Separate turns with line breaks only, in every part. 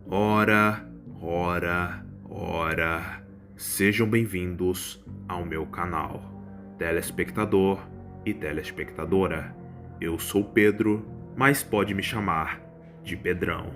Ora, ora, ora. Sejam bem-vindos ao meu canal, telespectador e telespectadora. Eu sou Pedro, mas pode me chamar de Pedrão.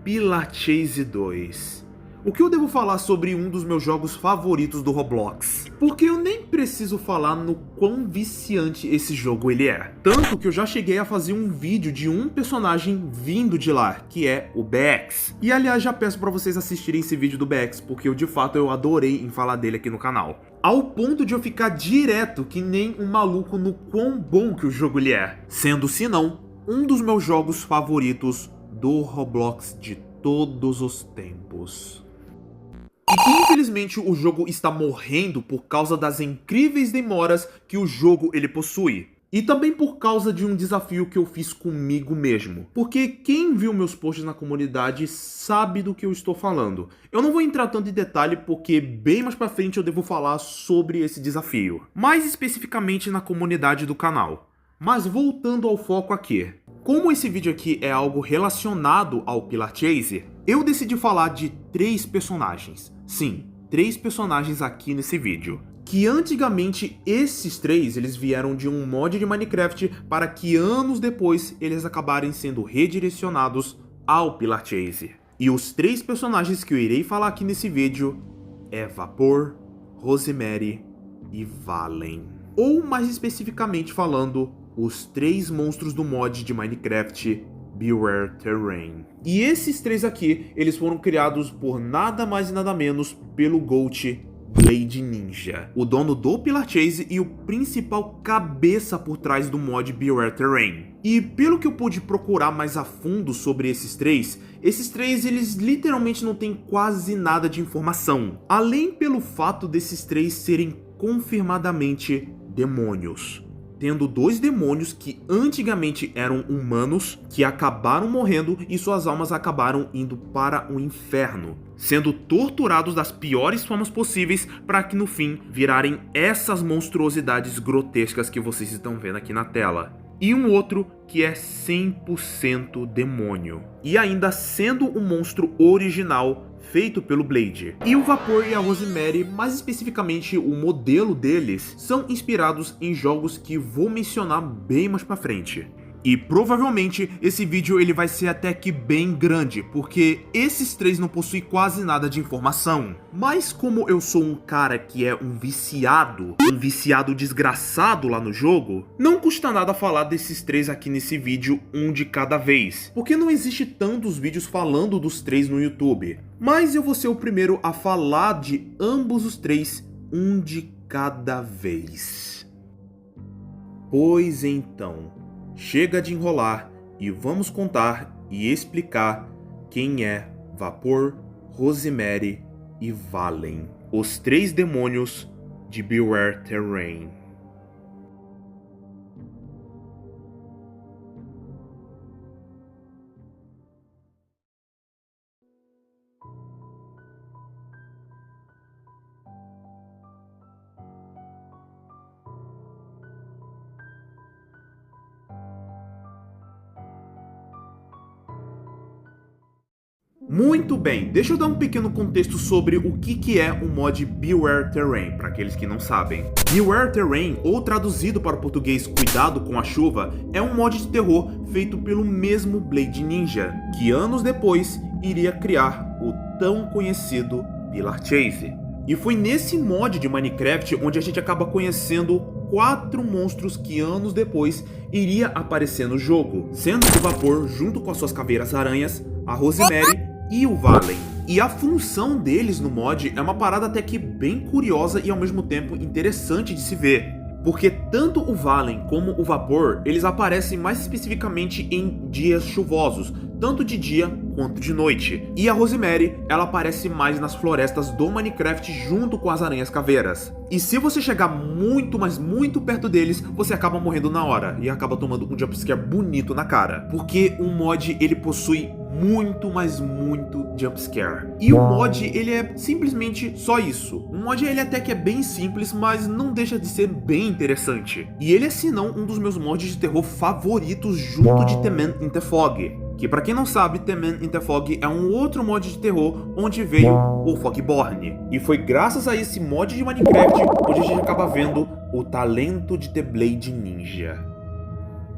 Pillar Chase 2. O que eu devo falar sobre um dos meus jogos favoritos do Roblox? Porque eu nem preciso falar no quão viciante esse jogo ele é. Tanto que eu já cheguei a fazer um vídeo de um personagem vindo de lá, que é o BX. E aliás, já peço pra vocês assistirem esse vídeo do BX, porque de fato eu adorei em falar dele aqui no canal. Ao ponto de eu ficar direto que nem um maluco no quão bom que o jogo ele é. Sendo, se não, um dos meus jogos favoritos do Roblox de todos os tempos. E que infelizmente o jogo está morrendo por causa das incríveis demoras que o jogo ele possui. E também por causa de um desafio que eu fiz comigo mesmo. Porque quem viu meus posts na comunidade sabe do que eu estou falando. Eu não vou entrar tanto em detalhe porque bem mais pra frente eu devo falar sobre esse desafio. Mais especificamente na comunidade do canal. Mas voltando ao foco aqui. Como esse vídeo aqui é algo relacionado ao Pillar Chase, eu decidi falar de 3 personagens. Sim, 3 personagens aqui nesse vídeo. Que antigamente esses 3 eles vieram de um mod de Minecraft para que anos depois eles acabarem sendo redirecionados ao Pillar Chase. E os 3 personagens que eu irei falar aqui nesse vídeo é Vapor, Rosemary e Valen. Ou mais especificamente falando, os 3 monstros do mod de Minecraft Beware Terrain. E esses 3 aqui, eles foram criados por nada mais e nada menos pelo GOAT Blade Ninja, o dono do Pillar Chase e o principal cabeça por trás do mod Beware Terrain. E pelo que eu pude procurar mais a fundo sobre esses 3 eles literalmente não têm quase nada de informação, além pelo fato desses 3 serem confirmadamente demônios. Tendo 2 demônios que antigamente eram humanos, que acabaram morrendo e suas almas acabaram indo para o inferno, sendo torturados das piores formas possíveis para que no fim virarem essas monstruosidades grotescas que vocês estão vendo aqui na tela. E um outro que é 100% demônio, e ainda sendo um monstro original feito pelo Blade. E o Vapor e a Rosemary, mais especificamente o modelo deles, são inspirados em jogos que vou mencionar bem mais pra frente. E provavelmente esse vídeo ele vai ser até que bem grande, porque esses 3 não possuem quase nada de informação. Mas como eu sou um cara que é um viciado desgraçado lá no jogo, não custa nada falar desses 3 aqui nesse vídeo, um de cada vez. Porque não existe tantos vídeos falando dos 3 no YouTube. Mas eu vou ser o primeiro a falar de ambos os 3, um de cada vez. Pois então, chega de enrolar e vamos contar e explicar quem é Vapor, Rosemary e Valen, os 3 demônios de Beware Terrain. Muito bem, deixa eu dar um pequeno contexto sobre o que é o mod Beware Terrain, para aqueles que não sabem. Beware Terrain, ou traduzido para o português Cuidado com a Chuva, é um mod de terror feito pelo mesmo Blade Ninja, que anos depois iria criar o tão conhecido Pillar Chase. E foi nesse mod de Minecraft onde a gente acaba conhecendo 4 monstros que anos depois iria aparecer no jogo, sendo o Vapor junto com as suas caveiras aranhas, a Rosemary e o Valen. E a função deles no mod é uma parada até que bem curiosa e ao mesmo tempo interessante de se ver. Porque tanto o Valen como o Vapor, eles aparecem mais especificamente em dias chuvosos, tanto de dia quanto de noite. E a Rosemary, ela aparece mais nas florestas do Minecraft junto com as aranhas caveiras. E se você chegar muito, mas muito perto deles, você acaba morrendo na hora e acaba tomando um jumpscare bonito na cara. Porque o mod, ele possui muito, mas muito jumpscare. E o mod, ele é simplesmente só isso. O mod, ele até que é bem simples, mas não deixa de ser bem interessante. E ele é, se não, um dos meus mods de terror favoritos junto de The Man in the Fog. que pra quem não sabe, The Man in the Fog é um outro mod de terror onde veio o Fogborn. E foi graças a esse mod de Minecraft onde a gente acaba vendo o talento de The Blade Ninja.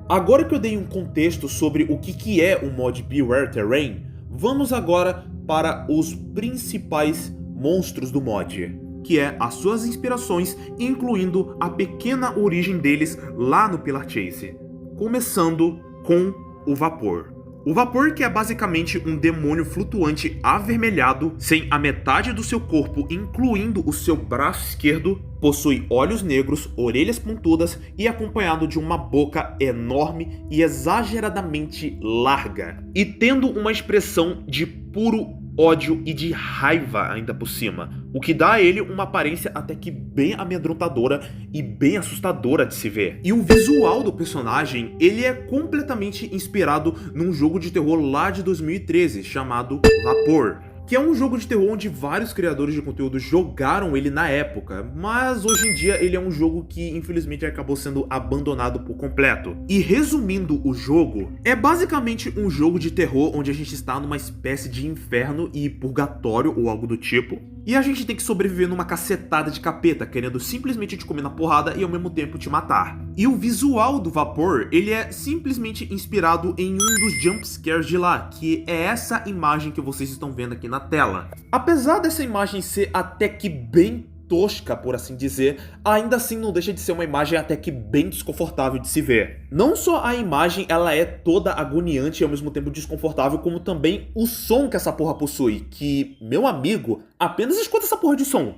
Agora que eu dei um contexto sobre o que é o mod Beware Terrain, vamos agora para os principais monstros do mod, que é as suas inspirações, incluindo a pequena origem deles lá no Pillar Chase. Começando com o Vapor. O Vapor, que é basicamente um demônio flutuante avermelhado, sem a metade do seu corpo, incluindo o seu braço esquerdo, possui olhos negros, orelhas pontudas e acompanhado de uma boca enorme e exageradamente larga, e tendo uma expressão de puro ódio e de raiva ainda por cima, o que dá a ele uma aparência até que bem amedrontadora e bem assustadora de se ver. E o visual do personagem, ele é completamente inspirado num jogo de terror lá de 2013 chamado Vapor, que é um jogo de terror onde vários criadores de conteúdo jogaram ele na época, mas hoje em dia ele é um jogo que infelizmente acabou sendo abandonado por completo. E resumindo o jogo, é basicamente um jogo de terror onde a gente está numa espécie de inferno e purgatório ou algo do tipo, e a gente tem que sobreviver numa cacetada de capeta, querendo simplesmente te comer na porrada e ao mesmo tempo te matar. E o visual do Vapor, ele é simplesmente inspirado em um dos jumpscares de lá, que é essa imagem que vocês estão vendo aqui na tela. Apesar dessa imagem ser até que bem tosca, por assim dizer, ainda assim não deixa de ser uma imagem até que bem desconfortável de se ver. Não só a imagem ela é toda agoniante e ao mesmo tempo desconfortável, como também o som que essa porra possui, que, meu amigo, apenas escuta essa porra de som.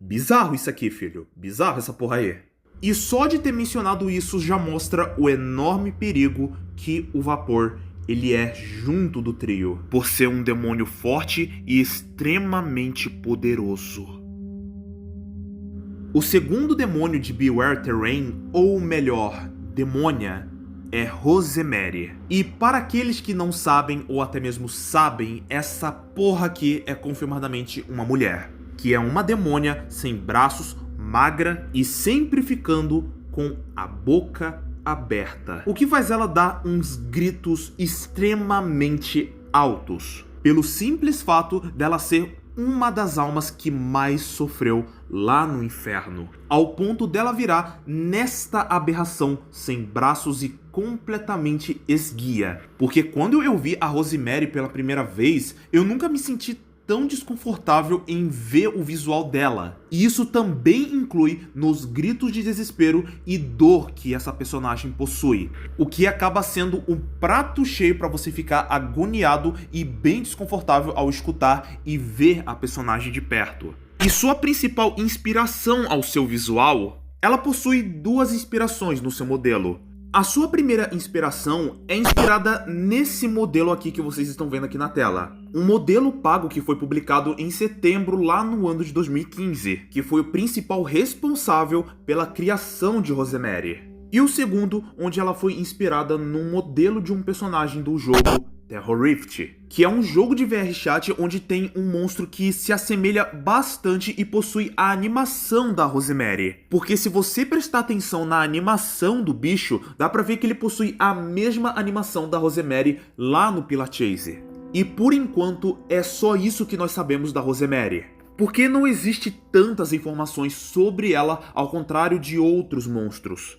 Bizarro isso aqui, filho. Bizarro essa porra aí. E só de ter mencionado isso já mostra o enorme perigo que o Vapor ele é junto do trio, por ser um demônio forte e extremamente poderoso. O segundo demônio de Beware Terrain, ou melhor, demônia, é Rosemary. E para aqueles que não sabem ou até mesmo sabem, essa porra aqui é confirmadamente uma mulher, que é uma demônia sem braços, magra e sempre ficando com a boca aberta, o que faz ela dar uns gritos extremamente altos, pelo simples fato dela ser uma das almas que mais sofreu lá no inferno, ao ponto dela virar nesta aberração sem braços e completamente esguia. Porque quando eu vi a Rosemary pela primeira vez, eu nunca me senti tão desconfortável em ver o visual dela. E isso também inclui nos gritos de desespero e dor que essa personagem possui, o que acaba sendo um prato cheio para você ficar agoniado e bem desconfortável ao escutar e ver a personagem de perto. E sua principal inspiração ao seu visual, ela possui duas inspirações no seu modelo. A sua primeira inspiração é inspirada nesse modelo aqui que vocês estão vendo aqui na tela. Um modelo pago que foi publicado em setembro lá no ano de 2015, que foi o principal responsável pela criação de Rosemary. E o segundo, onde ela foi inspirada num modelo de um personagem do jogo Terror Rift, que é um jogo de VR chat onde tem um monstro que se assemelha bastante e possui a animação da Rosemary. Porque se você prestar atenção na animação do bicho, dá pra ver que ele possui a mesma animação da Rosemary lá no Pillar Chase. E por enquanto é só isso que nós sabemos da Rosemary, porque não existe tantas informações sobre ela ao contrário de outros monstros.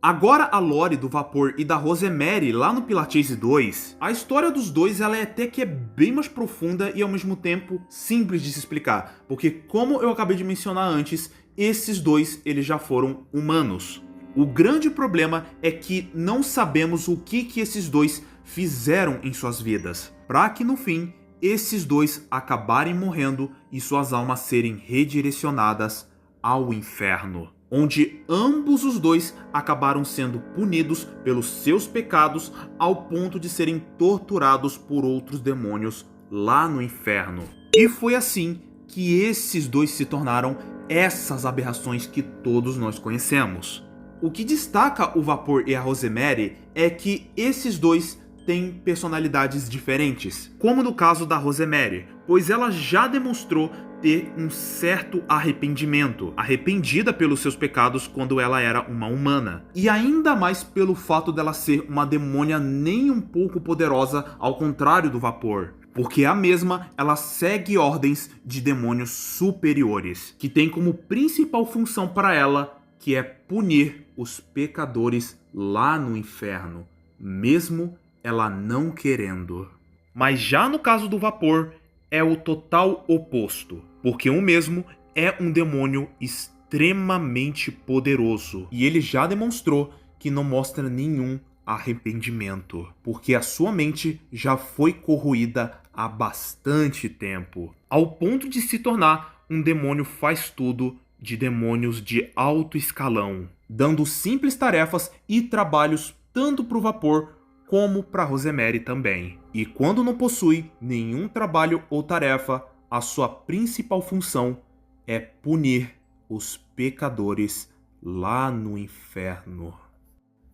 Agora a lore do Vapor e da Rosemary lá no Pillar Chase 2, a história dos dois ela é até que é bem mais profunda e ao mesmo tempo simples de se explicar, porque como eu acabei de mencionar antes, esses dois eles já foram humanos. O grande problema é que não sabemos o que esses dois fizeram em suas vidas, para que no fim esses dois acabarem morrendo e suas almas serem redirecionadas ao inferno, onde ambos os dois acabaram sendo punidos pelos seus pecados ao ponto de serem torturados por outros demônios lá no inferno. E foi assim que esses dois se tornaram essas aberrações que todos nós conhecemos. O que destaca o Vapor e a Rosemary é que esses dois têm personalidades diferentes, como no caso da Rosemary, pois ela já demonstrou ter um certo arrependimento, arrependida pelos seus pecados quando ela era uma humana. E ainda mais pelo fato dela ser uma demônia nem um pouco poderosa, ao contrário do Vapor. Porque a mesma, ela segue ordens de demônios superiores, que tem como principal função para ela, que é punir os pecadores lá no inferno, mesmo ela não querendo. Mas já no caso do Vapor, é o total oposto, porque o mesmo é um demônio extremamente poderoso, e ele já demonstrou que não mostra nenhum arrependimento, porque a sua mente já foi corroída há bastante tempo, ao ponto de se tornar um demônio faz tudo de demônios de alto escalão, dando simples tarefas e trabalhos tanto para o Vapor como para Rosemary também. E quando não possui nenhum trabalho ou tarefa, a sua principal função é punir os pecadores lá no inferno.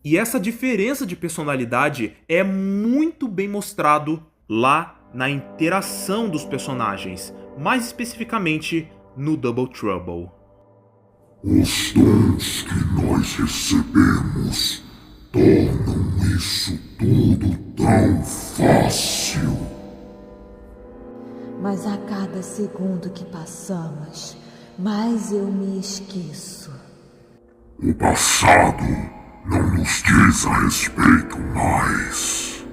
E essa diferença de personalidade é muito bem mostrado lá na interação dos personagens, mais especificamente no Double Trouble.
Os dons que nós recebemos tornam isso tudo tão fácil.
Mas a cada segundo que passamos, mais eu me esqueço.
O passado não nos diz a respeito mais.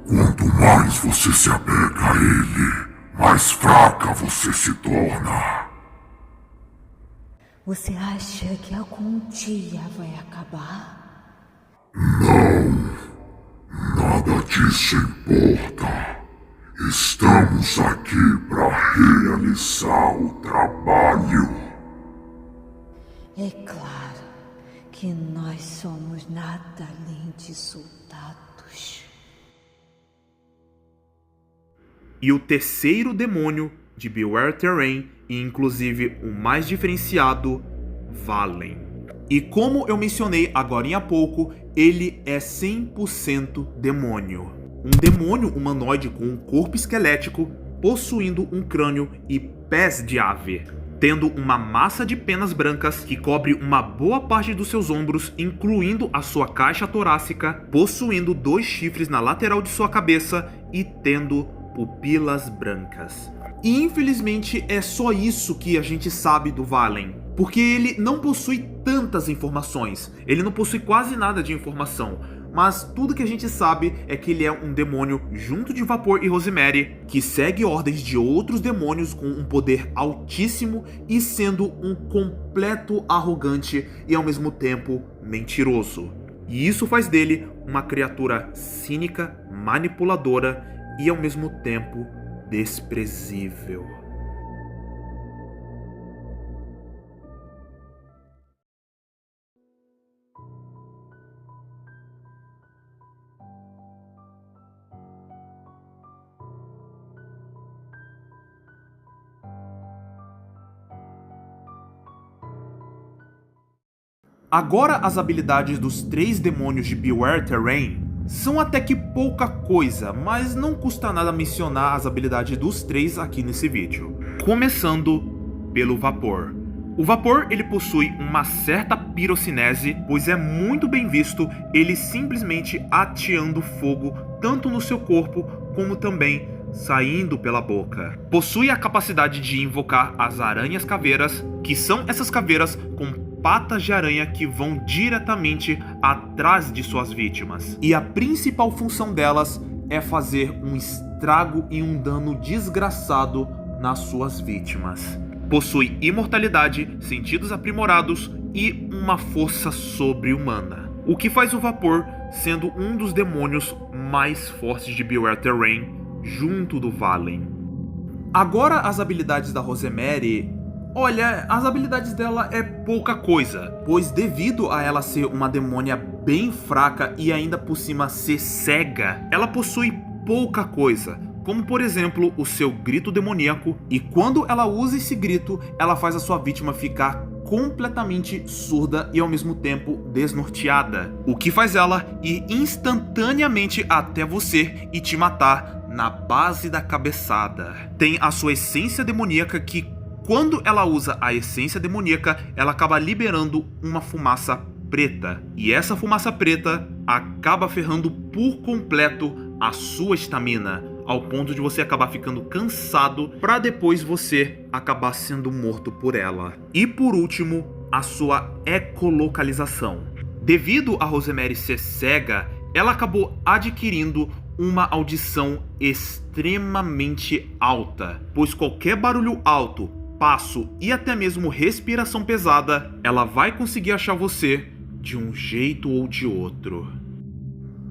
Quanto mais você se apega a ele, mais fraca você se torna.
Você acha que algum dia vai acabar?
Não, nada disso importa. Estamos aqui para realizar o trabalho.
É claro que nós somos nada além de soldados.
E o terceiro demônio de Beware Terrain, e inclusive o mais diferenciado, Valen. E como eu mencionei agora há pouco, ele é 100% demônio. Um demônio humanoide com um corpo esquelético, possuindo um crânio e pés de ave, tendo uma massa de penas brancas que cobre uma boa parte dos seus ombros, incluindo a sua caixa torácica, possuindo 2 chifres na lateral de sua cabeça e tendo pupilas brancas. E infelizmente é só isso que a gente sabe do Valen, porque ele não possui tantas informações, ele não possui quase nada de informação, mas tudo que a gente sabe é que ele é um demônio junto de Vapor e Rosemary, que segue ordens de outros demônios com um poder altíssimo e sendo um completo arrogante e ao mesmo tempo mentiroso. E isso faz dele uma criatura cínica, manipuladora e ao mesmo tempo desprezível. Agora as habilidades dos 3 demônios de Beware Terrain são até que pouca coisa, mas não custa nada mencionar as habilidades dos 3 aqui nesse vídeo. Começando pelo Vapor. O Vapor ele possui uma certa pirocinese, pois é muito bem visto ele simplesmente ateando fogo tanto no seu corpo como também saindo pela boca. Possui a capacidade de invocar as aranhas caveiras, que são essas caveiras com patas de aranha que vão diretamente atrás de suas vítimas. E a principal função delas é fazer um estrago e um dano desgraçado nas suas vítimas. Possui imortalidade, sentidos aprimorados e uma força sobre-humana, o que faz o Vapor sendo um dos demônios mais fortes de Beware Terrain, junto do Valen. Agora as habilidades da Rosemary. Olha, as habilidades dela é pouca coisa, pois devido a ela ser uma demônia bem fraca e ainda por cima ser cega, ela possui pouca coisa, como por exemplo o seu grito demoníaco, e quando ela usa esse grito, ela faz a sua vítima ficar completamente surda e ao mesmo tempo desnorteada, o que faz ela ir instantaneamente até você e te matar na base da cabeçada. Tem a sua essência demoníaca que, quando ela usa a essência demoníaca, ela acaba liberando uma fumaça preta, e essa fumaça preta acaba ferrando por completo a sua estamina, ao ponto de você acabar ficando cansado para depois você acabar sendo morto por ela. E por último, a sua ecolocalização. Devido a Rosemary ser cega, ela acabou adquirindo uma audição extremamente alta, pois qualquer barulho alto, passo e até mesmo respiração pesada, ela vai conseguir achar você de um jeito ou de outro.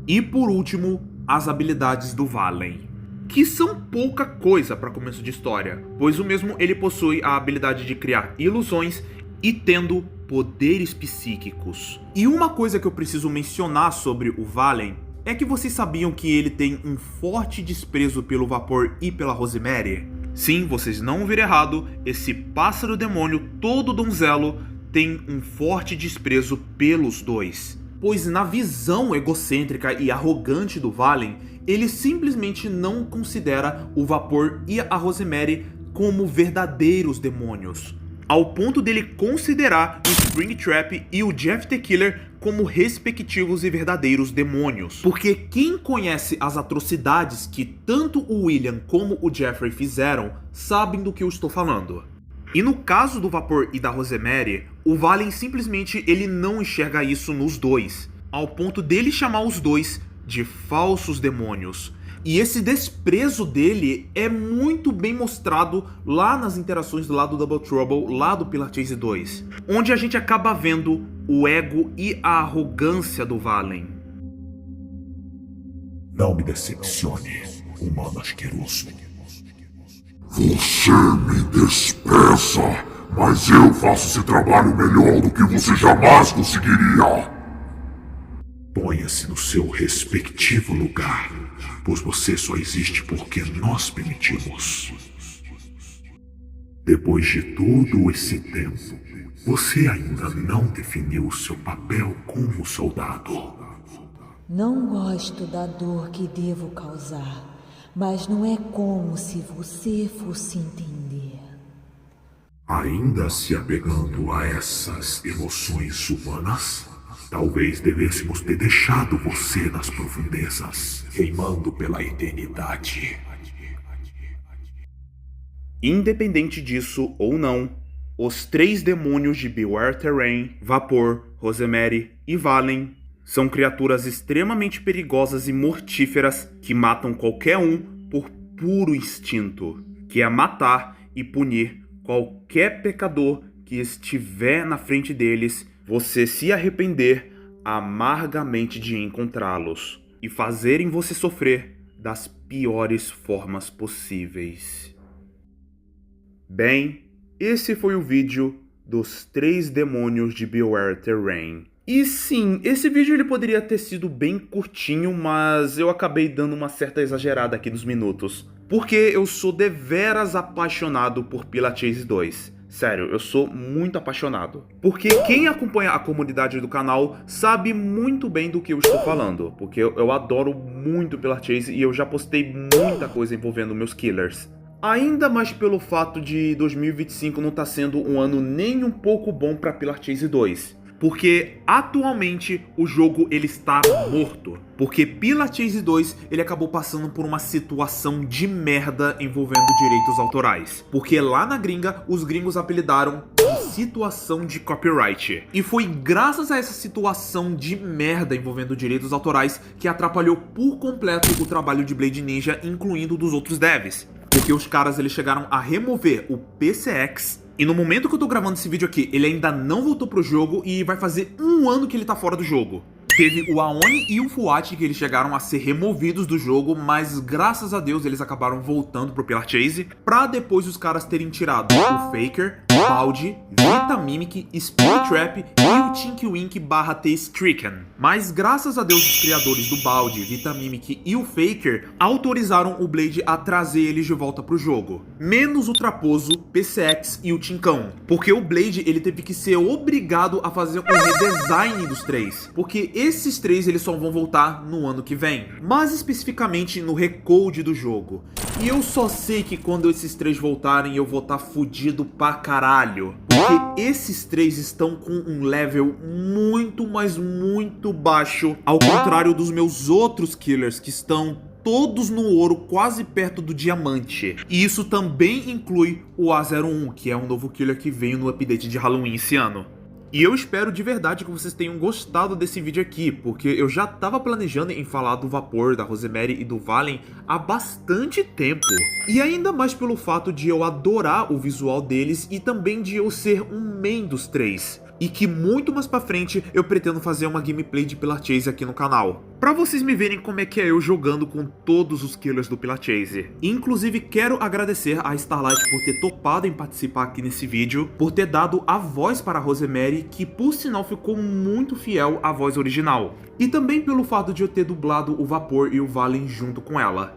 E por último, as habilidades do Valen, que são pouca coisa para começo de história, pois o mesmo ele possui a habilidade de criar ilusões e tendo poderes psíquicos. E uma coisa que eu preciso mencionar sobre o Valen é que vocês sabiam que ele tem um forte desprezo pelo Vapor e pela Rosemary? Sim, vocês não ouviram errado, esse pássaro demônio todo donzelo tem um forte desprezo pelos dois. Pois na visão egocêntrica e arrogante do Valen, ele simplesmente não considera o Vapor e a Rosemary como verdadeiros demônios, ao ponto dele considerar o Springtrap e o Jeff the Killer como respectivos e verdadeiros demônios. Porque quem conhece as atrocidades que tanto o William como o Jeffrey fizeram, sabem do que eu estou falando. E no caso do Vapor e da Rosemary, o Valen simplesmente ele não enxerga isso nos dois, ao ponto dele chamar os dois de falsos demônios. E esse desprezo dele é muito bem mostrado lá nas interações do lado do Double Trouble, lá do Pillar Chase 2, onde a gente acaba vendo o ego e a arrogância do Valen.
Não me decepcione, humano asqueroso. Você me despreza, mas eu faço esse trabalho melhor do que você jamais conseguiria. Ponha-se no seu respectivo lugar, pois você só existe porque nós permitimos. Depois de todo esse tempo, você ainda não definiu o seu papel como soldado.
Não gosto da dor que devo causar, mas não é como se você fosse entender.
Ainda se apegando a essas emoções humanas? Talvez devêssemos ter deixado você nas profundezas, queimando pela eternidade.
Independente disso ou não, os três demônios de Beware Terrain, Vapor, Rosemary e Valen são criaturas extremamente perigosas e mortíferas que matam qualquer um por puro instinto, que é matar e punir qualquer pecador que estiver na frente deles, você se arrepender amargamente de encontrá-los e fazerem você sofrer das piores formas possíveis. Bem, esse foi o vídeo dos 3 demônios de Beware Terrain. E sim, esse vídeo ele poderia ter sido bem curtinho, mas eu acabei dando uma certa exagerada aqui nos minutos, porque eu sou deveras apaixonado por Pillar Chase 2. Sério, eu sou muito apaixonado. Porque quem acompanha a comunidade do canal sabe muito bem do que eu estou falando. Porque eu adoro muito Pillar Chase e eu já postei muita coisa envolvendo meus killers. Ainda mais pelo fato de 2025 não estar sendo um ano nem um pouco bom para Pillar Chase 2. Porque atualmente o jogo ele está morto. Porque Pillar Chase 2 ele acabou passando por uma situação de merda envolvendo direitos autorais. Porque lá na gringa os gringos apelidaram de situação de copyright. E foi graças a essa situação de merda envolvendo direitos autorais que atrapalhou por completo o trabalho de Blade Ninja, incluindo dos outros devs. Porque os caras eles chegaram a remover o PCX. E no momento que eu tô gravando esse vídeo aqui, ele ainda não voltou pro jogo e vai fazer um ano que ele tá fora do jogo. Teve o Aoni e o Fuati, que eles chegaram a ser removidos do jogo, mas graças a Deus eles acabaram voltando pro Pillar Chase, pra depois os caras terem tirado o Faker, Baldi, Vita Mimic, Spirit Trap e o Tinky Wink / T-Stricken. Mas graças a Deus os criadores do Baldi, Vita Mimic e o Faker autorizaram o Blade a trazer eles de volta pro jogo. Menos o Traposo, PCX e o Tincão. Porque o Blade ele teve que ser obrigado a fazer um redesign dos três. Porque esses três eles só vão voltar no ano que vem. Mas especificamente no recode do jogo. E eu só sei que quando esses três voltarem eu vou estar fudido pra caralho. Porque esses três estão com um level muito, mas muito baixo. Ao contrário dos meus outros killers que estão todos no ouro, quase perto do diamante. E isso também inclui o A01, que é um novo killer que veio no update de Halloween esse ano. E eu espero de verdade que vocês tenham gostado desse vídeo aqui, porque eu já tava planejando em falar do Vapor, da Rosemary e do Valen há bastante tempo. E ainda mais pelo fato de eu adorar o visual deles e também de eu ser um main dos três. E que muito mais pra frente eu pretendo fazer uma gameplay de Pillar Chase aqui no canal, pra vocês me verem como é que é eu jogando com todos os killers do Pillar Chase. Inclusive quero agradecer a Starlight por ter topado em participar aqui nesse vídeo, por ter dado a voz para a Rosemary, que por sinal ficou muito fiel à voz original. E também pelo fato de eu ter dublado o Vapor e o Valen junto com ela.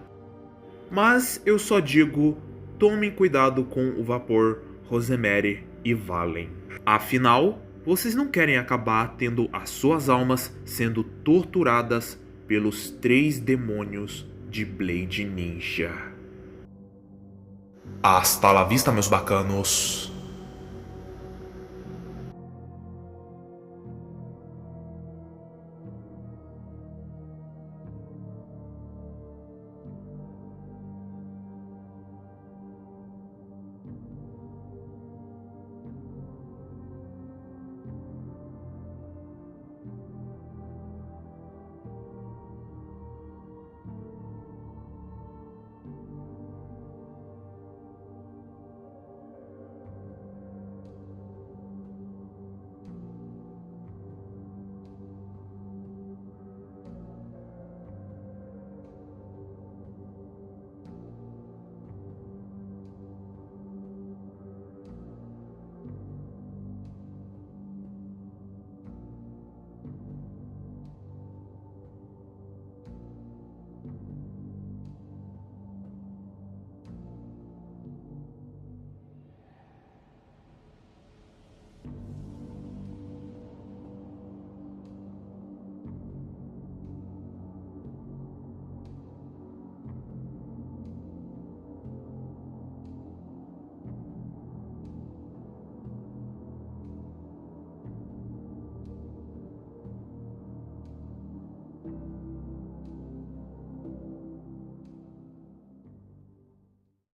Mas eu só digo, tomem cuidado com o Vapor, Rosemary e Valen. Afinal, vocês não querem acabar tendo as suas almas sendo torturadas pelos 3 demônios de Blade Ninja. Hasta la vista, meus bacanos.